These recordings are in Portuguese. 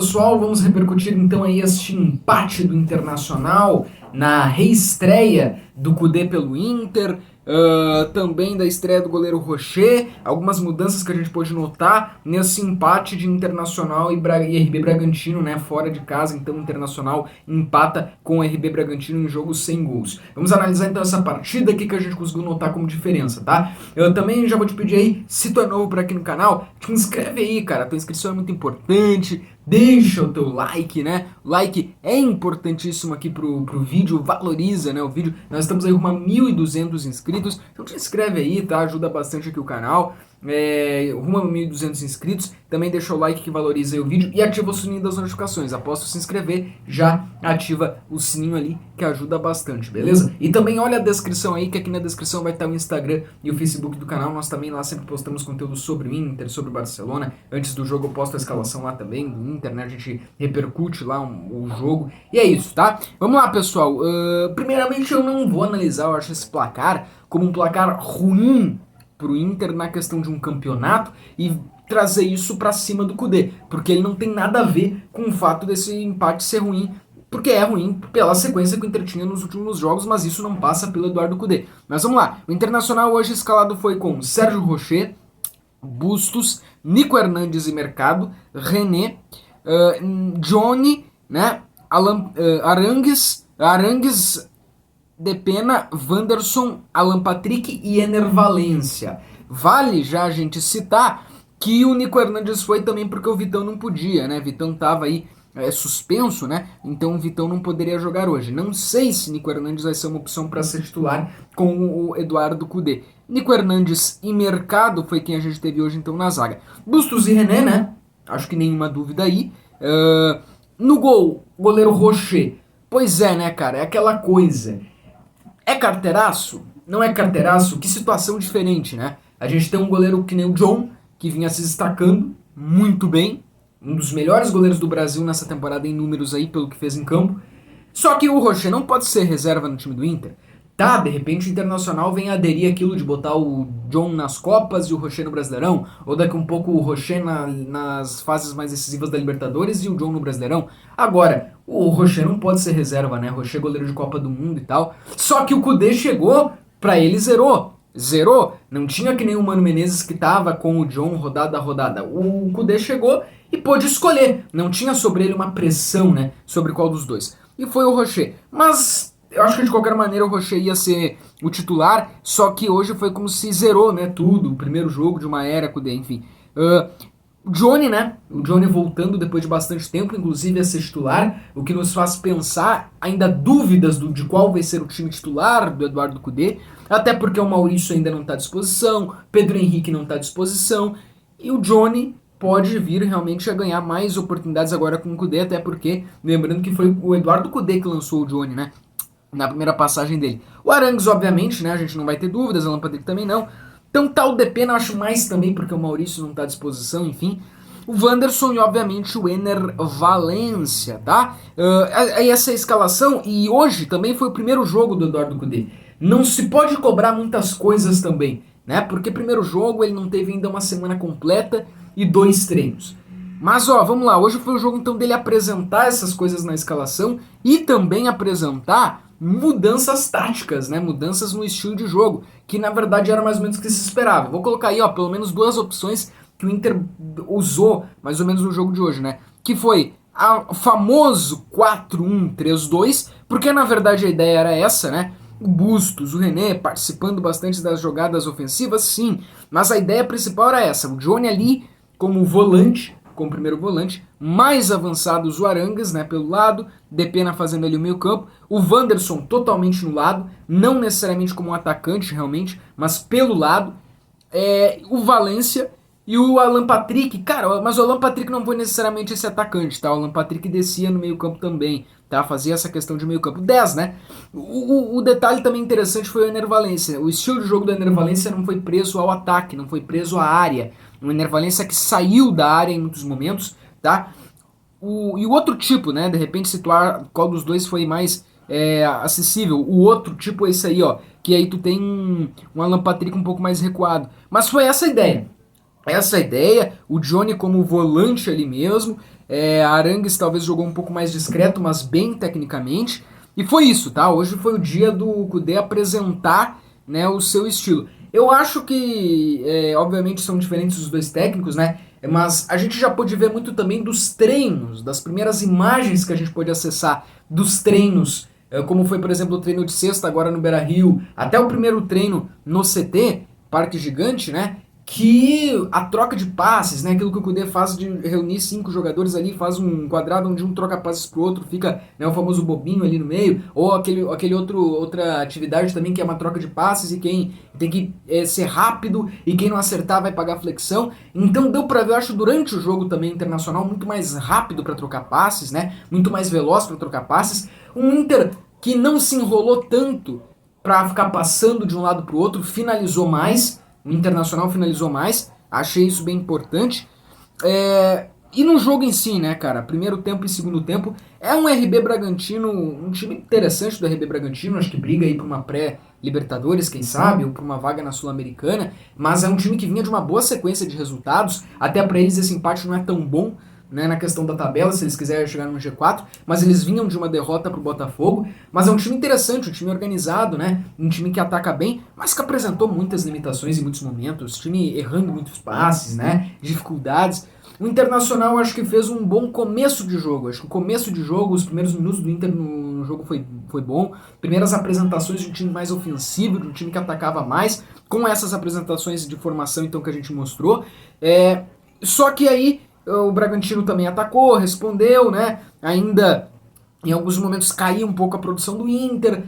pessoal, vamos repercutir então aí este empate do Internacional na reestreia do Kudê pelo Inter, também da estreia do goleiro Rocher, algumas mudanças que a gente pôde notar nesse empate de Internacional e RB Bragantino, né, fora de casa. Então o Internacional empata com o RB Bragantino em jogo sem gols. Vamos analisar então essa partida aqui que a gente conseguiu notar como diferença, tá? Eu também já vou te pedir aí, se tu é novo por aqui no canal, te inscreve aí, cara, a tua inscrição é muito importante. Deixa o teu like, né? O like é importantíssimo aqui pro vídeo, valoriza, né, o vídeo. Nós estamos aí com 1.200 inscritos, então te inscreve aí, tá? Ajuda bastante aqui o canal. Rumo a 1.200 inscritos, também deixa o like que valoriza aí o vídeo e ativa o sininho das notificações. Após se inscrever, já ativa o sininho ali que ajuda bastante, beleza? E também olha a descrição aí, que aqui na descrição vai estar o Instagram e o Facebook do canal. Nós também lá sempre postamos conteúdo sobre o Inter, sobre o Barcelona. Antes do jogo eu posto a escalação lá também do Inter, né? A gente repercute lá o jogo. E é isso, tá? Vamos lá, pessoal. Primeiramente eu não vou analisar, eu acho, esse placar como um placar ruim pro Inter na questão de um campeonato e trazer isso pra cima do Kudê, porque ele não tem nada a ver com o fato desse empate ser ruim, porque é ruim pela sequência que o Inter tinha nos últimos jogos, mas isso não passa pelo Eduardo Kudê. Mas vamos lá, o Internacional hoje escalado foi com Sérgio Rocher, Bustos, Nico Hernandes e Mercado, René, Johnny, né, Arangues, Depena, Wanderson, Alan Patrick e Ener Valencia. Vale já a gente citar que o Nico Hernandes foi também porque o Vitão não podia, né? Vitão tava aí suspenso, né? Então o Vitão não poderia jogar hoje. Não sei se Nico Hernandes vai ser uma opção para ser titular com o Eduardo Kudê. Nico Hernandes e Mercado foi quem a gente teve hoje então na zaga. Bustos e René, né? Acho que nenhuma dúvida aí. No gol, goleiro Rocher. Pois é, né, cara? É aquela coisa. É carteiraço? Não é carteiraço? Que situação diferente, né? A gente tem um goleiro que nem o John, que vinha se destacando muito bem, um dos melhores goleiros do Brasil nessa temporada em números aí, pelo que fez em campo. Só que o Rocher não pode ser reserva no time do Inter. Tá, de repente o Internacional vem aderir aquilo de botar o John nas Copas e o Rocher no Brasileirão, ou daqui um pouco o Rocher nas fases mais decisivas da Libertadores e o John no Brasileirão. Agora, o Rocher não pode ser reserva, né? Rocher é goleiro de Copa do Mundo e tal. Só que o Kudê chegou, pra ele zerou. Zerou, não tinha que nem o Mano Menezes que tava com o John rodada a rodada. O Kudê chegou e pôde escolher. Não tinha sobre ele uma pressão, né? Sobre qual dos dois. E foi o Rocher. Mas eu acho que de qualquer maneira o Rocher ia ser o titular, só que hoje foi como se zerou, né, tudo, o primeiro jogo de uma era, enfim. O Johnny, né, o Johnny voltando depois de bastante tempo, inclusive a ser titular, o que nos faz pensar ainda dúvidas de qual vai ser o time titular do Eduardo Kudê, até porque o Maurício ainda não está à disposição, Pedro Henrique não está à disposição, e o Johnny pode vir realmente a ganhar mais oportunidades agora com o Kudê, até porque, lembrando que foi o Eduardo Kudê que lançou o Johnny, né, na primeira passagem dele. O Arangues, obviamente, né, a gente não vai ter dúvidas, Alan Patrick também não. Então tá o Depena, eu acho mais também, porque o Maurício não tá à disposição, enfim. O Wanderson e, obviamente, o Ener Valencia, tá? Essa é a escalação, e hoje também foi o primeiro jogo do Eduardo Kudê. Não se pode cobrar muitas coisas também, né? Porque primeiro jogo ele não teve ainda uma semana completa e 2 treinos. Mas ó, vamos lá, hoje foi o jogo então dele apresentar essas coisas na escalação e também apresentar mudanças táticas, né? Mudanças no estilo de jogo, que na verdade era mais ou menos o que se esperava. Vou colocar aí, ó, pelo menos 2 opções que o Inter usou mais ou menos no jogo de hoje, né? Que foi o famoso 4-1-3-2, porque na verdade a ideia era essa, né? O Bustos, o René participando bastante das jogadas ofensivas, sim, mas a ideia principal era essa, o Johnny ali como volante, como primeiro volante, mais avançados o Arangues, né, pelo lado, Depena fazendo ali o meio campo, o Wanderson totalmente no lado, não necessariamente como um atacante realmente, mas pelo lado, o Valencia e o Alan Patrick, cara, mas o Alan Patrick não foi necessariamente esse atacante, tá, o Alan Patrick descia no meio campo também, tá, fazia essa questão de meio campo, 10, né, o detalhe também interessante foi o Ener Valencia, o estilo de jogo do Ener Valencia não foi preso ao ataque, não foi preso à área, uma Ener Valencia que saiu da área em muitos momentos, tá? E o outro tipo, né? De repente situar qual dos dois foi mais acessível. O outro tipo é esse aí, ó. Que aí tu tem um Alan Patrick um pouco mais recuado. Mas foi essa a ideia. essa ideia, o Johnny como volante ali mesmo, Arangues talvez jogou um pouco mais discreto, mas bem tecnicamente, e foi isso, tá? Hoje foi o dia do Kudê apresentar, né, o seu estilo. Eu acho que, obviamente, são diferentes os dois técnicos, né? Mas a gente já pôde ver muito também dos treinos, das primeiras imagens que a gente pôde acessar dos treinos, como foi, por exemplo, o treino de sexta agora no Beira-Rio, até o primeiro treino no CT, Parque Gigante, né? Que a troca de passes, né, aquilo que o Kudê faz de reunir 5 jogadores ali, faz um quadrado onde um troca passes pro outro, fica, né, o famoso bobinho ali no meio, ou outra atividade também que é uma troca de passes e quem tem que ser rápido e quem não acertar vai pagar flexão. Então deu pra ver, eu acho, durante o jogo também internacional, muito mais rápido para trocar passes, né, muito mais veloz para trocar passes. Um Inter que não se enrolou tanto para ficar passando de um lado pro outro, finalizou mais, o Internacional finalizou mais, achei isso bem importante. E no jogo em si, né, cara, primeiro tempo e segundo tempo, é um RB Bragantino, um time interessante do RB Bragantino, acho que briga aí pra uma pré-Libertadores, quem sabe, ou pra uma vaga na Sul-Americana, mas é um time que vinha de uma boa sequência de resultados, até pra eles esse empate não é tão bom, né, na questão da tabela, se eles quiserem chegar no G4, mas eles vinham de uma derrota pro Botafogo, mas é um time interessante, um time organizado, né, um time que ataca bem, mas que apresentou muitas limitações em muitos momentos, time errando muitos passes, né, dificuldades. O Internacional acho que fez um bom começo de jogo, acho que o começo de jogo, os primeiros minutos do Inter no jogo foi bom, primeiras apresentações de um time mais ofensivo, de um time que atacava mais, com essas apresentações de formação então que a gente mostrou, só que aí o Bragantino também atacou, respondeu, né? Ainda em alguns momentos caiu um pouco a produção do Inter.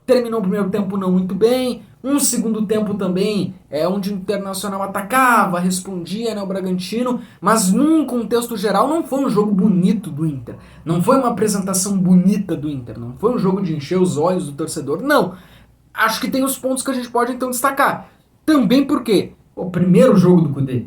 Terminou o primeiro tempo não muito bem. Um segundo tempo também, onde o Internacional atacava, respondia, né, o Bragantino, mas num contexto geral não foi um jogo bonito do Inter. Não foi uma apresentação bonita do Inter. Não foi um jogo de encher os olhos do torcedor. Não. Acho que tem os pontos que a gente pode então destacar. Também porque o primeiro jogo do Kudê,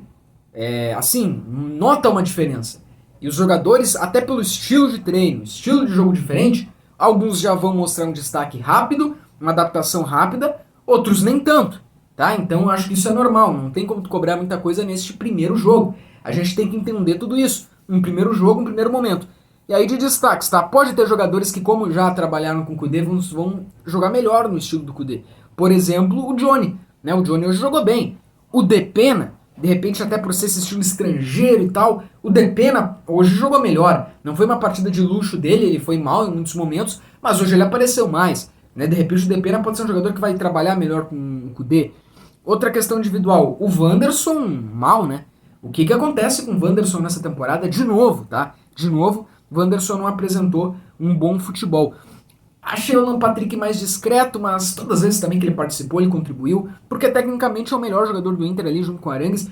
assim, nota uma diferença. E os jogadores, até pelo estilo de treino, estilo de jogo diferente, alguns já vão mostrar um destaque rápido, uma adaptação rápida, outros nem tanto, tá? Então eu acho que isso é normal, não tem como tu cobrar muita coisa neste primeiro jogo. A gente tem que entender tudo isso. Um primeiro jogo, um primeiro momento. E aí de destaques, tá? Pode ter jogadores que, como já trabalharam com o Kudê, vão jogar melhor no estilo do Kudê. Por exemplo, o Johnny, né? O Johnny hoje jogou bem. O Depena, de repente até por ser esse estilo estrangeiro e tal, o Depena hoje jogou melhor. Não foi uma partida de luxo dele, ele foi mal em muitos momentos, mas hoje ele apareceu mais, né? De repente o Depena pode ser um jogador que vai trabalhar melhor com o Kudê. Outra questão individual, o Wanderson mal, né? O que acontece com o Wanderson nessa temporada? De novo, tá? De novo, o Wanderson não apresentou um bom futebol. Achei o Alan Patrick mais discreto, mas todas as vezes também que ele participou, ele contribuiu, porque tecnicamente é o melhor jogador do Inter ali, junto com o Arangues,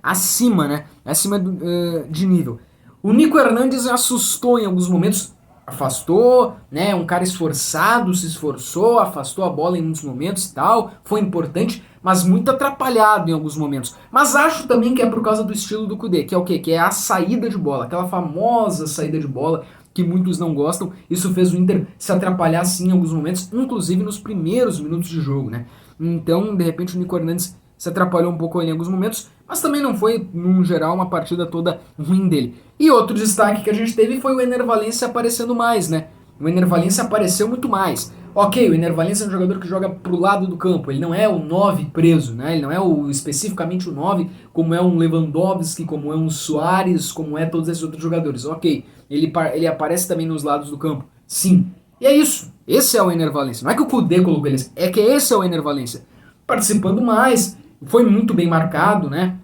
acima, né? Acima de nível. O Nico Hernandes assustou em alguns momentos, afastou, né? Um cara esforçado, se esforçou, afastou a bola em muitos momentos e tal, foi importante, mas muito atrapalhado em alguns momentos. Mas acho também que é por causa do estilo do Kudê, que é o quê? Que é a saída de bola, aquela famosa saída de bola, que muitos não gostam. Isso fez o Inter se atrapalhar sim em alguns momentos, inclusive nos primeiros minutos de jogo, né? Então, de repente, o Nico Hernandes se atrapalhou um pouco em alguns momentos, mas também não foi, num geral, uma partida toda ruim dele. E outro destaque que a gente teve foi o Ener Valencia aparecendo mais, né? O Ener Valencia apareceu muito mais. Ok, o Ener Valencia é um jogador que joga pro lado do campo, ele não é o 9 preso, né? Ele não é especificamente o 9, como é um Lewandowski, como é um Soares, como é todos esses outros jogadores. Ok, ele aparece também nos lados do campo, sim. E é isso, esse é o Ener Valencia. Não é que o Kudê colocou ele, é que esse é o Ener Valencia. Participando mais, foi muito bem marcado, né?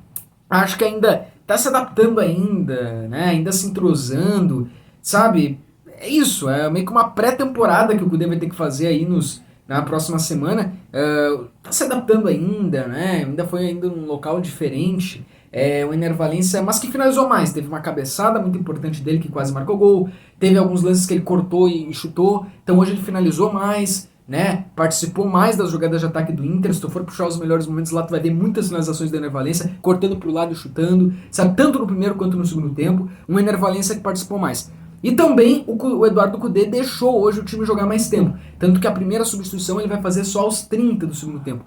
Acho que ainda tá se adaptando ainda, né? Ainda se entrosando, sabe? É isso, é meio que uma pré-temporada que o Kudê vai ter que fazer aí na próxima semana. Tá se adaptando ainda, né? Ainda foi ainda num local diferente. O Ener Valencia, mas que finalizou mais. Teve uma cabeçada muito importante dele que quase marcou gol. Teve alguns lances que ele cortou e chutou. Então hoje ele finalizou mais, né? Participou mais das jogadas de ataque do Inter. Se tu for puxar os melhores momentos lá, tu vai ver muitas finalizações do Ener Valencia, cortando pro lado e chutando, sabe? Tanto no primeiro quanto no segundo tempo. Um Ener Valencia que participou mais. E também o Eduardo Kudê deixou hoje o time jogar mais tempo. Tanto que a primeira substituição ele vai fazer só aos 30 do segundo tempo.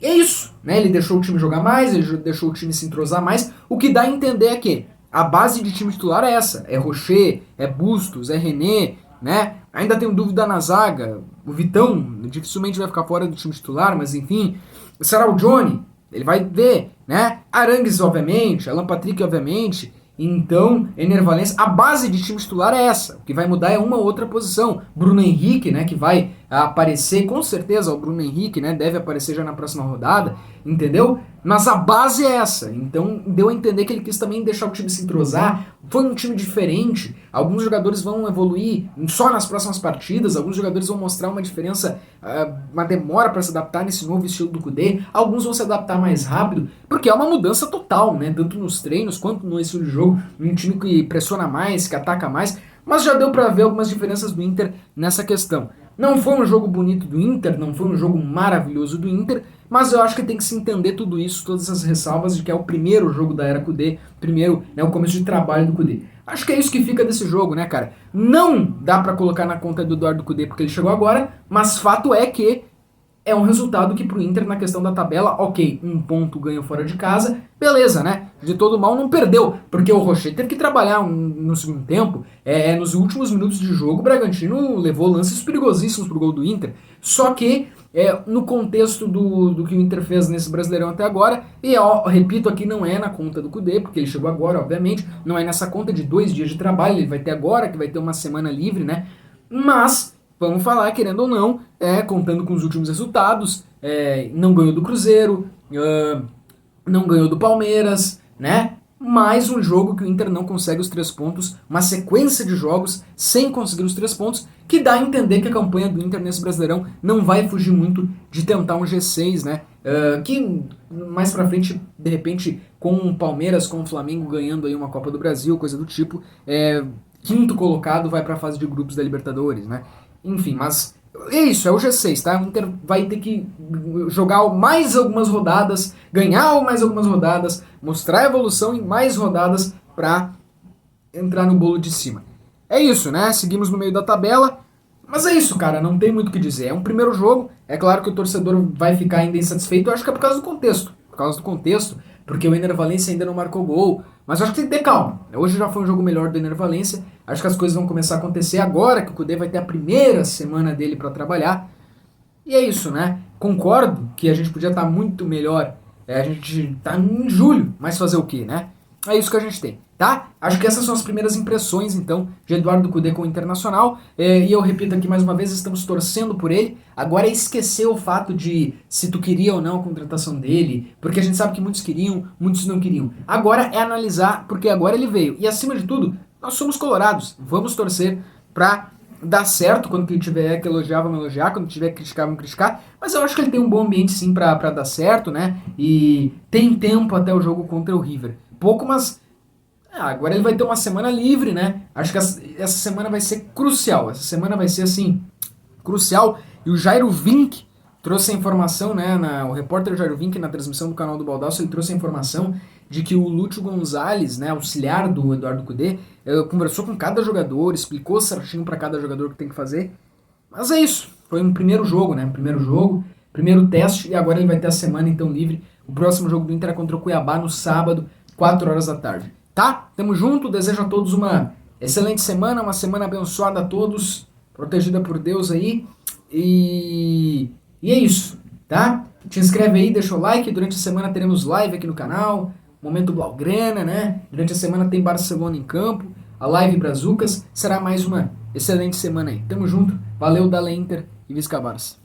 E é isso, né? Ele deixou o time jogar mais, ele deixou o time se entrosar mais, o que dá a entender é que a base de time titular é essa, é Rocher, é Bustos, é René, né? Ainda tenho dúvida na zaga, o Vitão dificilmente vai ficar fora do time titular, mas enfim, será o Johnny, ele vai ver, né? Arangues, obviamente, Alan Patrick, obviamente. Então, Ener Valencia, a base de time titular é essa. O que vai mudar é uma ou outra posição. Bruno Henrique, né, que vai aparecer, com certeza, o Bruno Henrique, né, deve aparecer já na próxima rodada, entendeu? Mas a base é essa. Então, deu a entender que ele quis também deixar o time se entrosar. Foi um time diferente. Alguns jogadores vão evoluir só nas próximas partidas. Alguns jogadores vão mostrar uma diferença, uma demora para se adaptar nesse novo estilo do Kudê. Alguns vão se adaptar mais rápido, porque é uma mudança total, né? Tanto nos treinos quanto no estilo de jogo. Um time que pressiona mais, que ataca mais. Mas já deu para ver algumas diferenças do Inter nessa questão. Não foi um jogo bonito do Inter, não foi um jogo maravilhoso do Inter, mas eu acho que tem que se entender tudo isso, todas essas ressalvas de que é o primeiro jogo da era Kudê, primeiro, né, o começo de trabalho do Kudê. Acho que é isso que fica desse jogo, né, cara? Não dá pra colocar na conta do Eduardo Kudê porque ele chegou agora, mas fato é que é um resultado que pro Inter, na questão da tabela, ok, um ponto ganho fora de casa, beleza, né? De todo mal não perdeu, porque o Rocher teve que trabalhar no segundo tempo, nos últimos minutos de jogo, o Bragantino levou lances perigosíssimos pro gol do Inter, só que no contexto do que o Inter fez nesse Brasileirão até agora, e repito, aqui não é na conta do Kudê, porque ele chegou agora, obviamente, não é nessa conta de 2 dias de trabalho, ele vai ter agora, que vai ter uma semana livre, né? Mas vamos falar, querendo ou não, contando com os últimos resultados, não ganhou do Cruzeiro, não ganhou do Palmeiras, né? Mais um jogo que o Inter não consegue os 3 pontos, uma sequência de jogos sem conseguir os 3 pontos, que dá a entender que a campanha do Inter nesse Brasileirão não vai fugir muito de tentar um G6, né? Que mais pra frente, de repente, com o Palmeiras, com o Flamengo ganhando aí uma Copa do Brasil, coisa do tipo, quinto colocado vai pra fase de grupos da Libertadores, né? Enfim, mas é isso, é o G6, tá? O Inter vai ter que jogar mais algumas rodadas, ganhar mais algumas rodadas, mostrar evolução em mais rodadas pra entrar no bolo de cima. É isso, né? Seguimos no meio da tabela, mas é isso, cara, não tem muito o que dizer. É um primeiro jogo, é claro que o torcedor vai ficar ainda insatisfeito, eu acho que é por causa do contexto, porque o Ener Valencia ainda não marcou gol, mas eu acho que tem que ter calma. Hoje já foi um jogo melhor do Ener Valencia, acho que as coisas vão começar a acontecer agora, que o Kudê vai ter a primeira semana dele para trabalhar, e é isso, né? Concordo que a gente podia estar muito melhor, a gente tá em julho, mas fazer o quê, né? É isso que a gente tem, tá? Acho que essas são as primeiras impressões, então, de Eduardo Kudê com o Internacional. E eu repito aqui mais uma vez, estamos torcendo por ele. Agora é esquecer o fato de se tu queria ou não a contratação dele, porque a gente sabe que muitos queriam, muitos não queriam. Agora é analisar, porque agora ele veio. E acima de tudo, nós somos colorados. Vamos torcer pra dar certo. Quando ele tiver que elogiar, vamos elogiar. Quando tiver que criticar, vamos criticar. Mas eu acho que ele tem um bom ambiente sim pra dar certo, né? E tem tempo até o jogo contra o River. Pouco, mas agora ele vai ter uma semana livre, né? Acho que essa semana vai ser crucial. Essa semana vai ser, assim, crucial. E o Jairo Vink trouxe a informação, né? O repórter Jairo Vink, na transmissão do canal do Baldasso, ele trouxe a informação de que o Lúcio Gonzalez, né, auxiliar do Eduardo Kudê, conversou com cada jogador, explicou certinho para cada jogador o que tem que fazer. Mas é isso. Foi um primeiro jogo, né? Primeiro teste, e agora ele vai ter a semana, então, livre. O próximo jogo do Inter é contra o Cuiabá no sábado, 4 horas da tarde. Tá? Tamo junto, desejo a todos uma excelente semana, uma semana abençoada a todos, protegida por Deus aí, e é isso, tá? Te inscreve aí, deixa o like, durante a semana teremos live aqui no canal, Momento Blaugrana, né? Durante a semana tem Barcelona em campo, a live Brazucas, será mais uma excelente semana aí. Tamo junto, valeu, Dale Inter e Visca Barça.